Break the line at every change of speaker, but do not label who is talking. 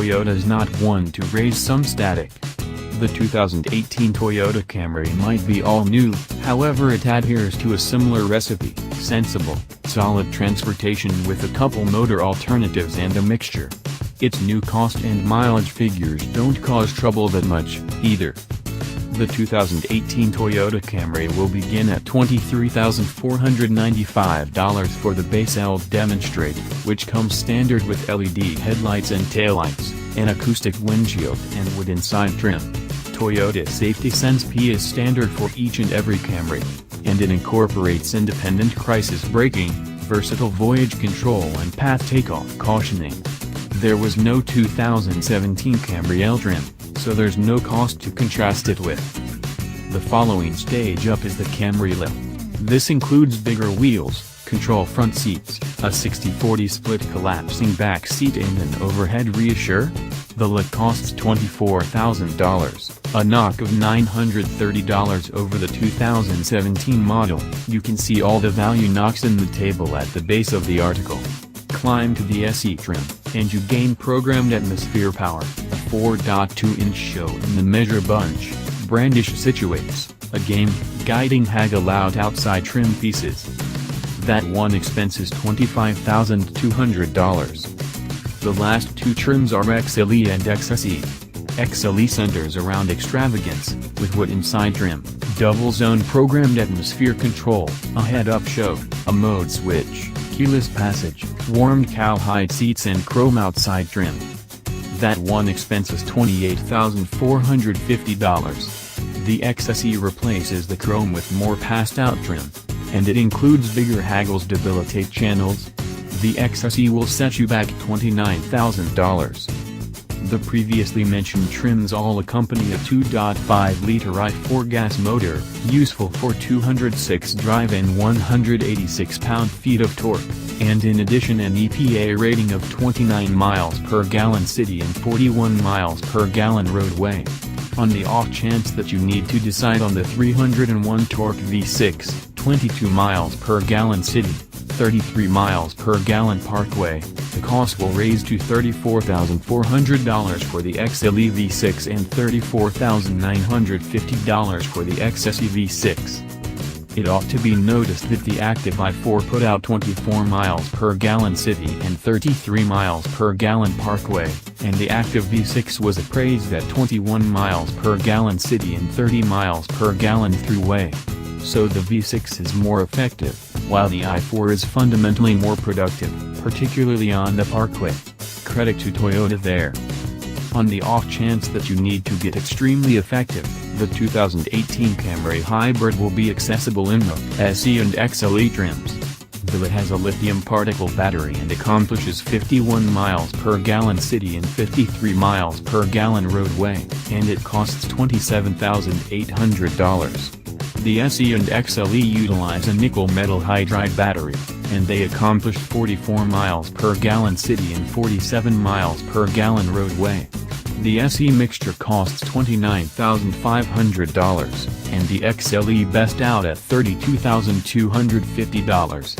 Toyota is not one to raise some static. The 2018 Toyota Camry might be all new, however it adheres to a similar recipe: sensible, solid transportation with a couple motor alternatives and a mixture. Its new cost and mileage figures don't cause trouble that much, either. The 2018 Toyota Camry will begin at $23,495 for the base L Demonstrate, which comes standard with LED headlights and taillights, an acoustic windshield and wood inside trim. Toyota Safety Sense P is standard for each and every Camry, and it incorporates independent crisis braking, versatile voyage control and path takeoff cautioning. There was no 2017 Camry L trim, so there's no cost to contrast it with. The following stage up is the Camry L. This includes bigger wheels, control front seats, a 60/40 split collapsing back seat and an overhead reassure. The L costs $24,000, a knock of $930 over the 2017 model. You can see all the value knocks in the table at the base of the article. Climb to the SE trim, and you gain programmed atmosphere power, a 4.2-inch show in the measure bunch, brandish situates, a game, guiding haggle out outside trim pieces. That one expense is $25,200. The last two trims are XLE and XSE. XLE centers around extravagance, with wood inside trim, double-zone programmed atmosphere control, a head-up show, a mode switch, keyless passage, warmed cowhide seats and chrome outside trim. That one expense is $28,450. The XSE replaces the chrome with more passed-out trim, and it includes bigger haggles debilitate channels. The XSE will set you back $29,000. The previously mentioned trims all accompany a 2.5-liter i4 gas motor, useful for 206 drive and 186 pound-feet of torque, and in addition an EPA rating of 29 miles per gallon city and 41 miles per gallon roadway. On the off chance that you need to decide on the 301 torque V6, 22 miles per gallon city, 33 miles per gallon parkway, the cost will raise to $34,400 for the XLE V6 and $34,950 for the XSE V6. It ought to be noticed that the active i4 put out 24 miles per gallon city and 33 miles per gallon parkway, and the active V6 was appraised at 21 miles per gallon city and 30 miles per gallon throughway. So the V6 is more effective, while the i4 is fundamentally more productive, particularly on the parkway. Credit to Toyota there. On the off chance that you need to get extremely effective, the 2018 Camry Hybrid will be accessible in the SE and XLE trims. The has a lithium particle battery and accomplishes 51 miles per gallon city and 53 miles per gallon roadway, and it costs $27,800. The SE and XLE utilize a nickel metal hydride battery, and they accomplished 44 miles per gallon city and 47 miles per gallon roadway. The SE mixture costs $29,500, and the XLE best out at $32,250.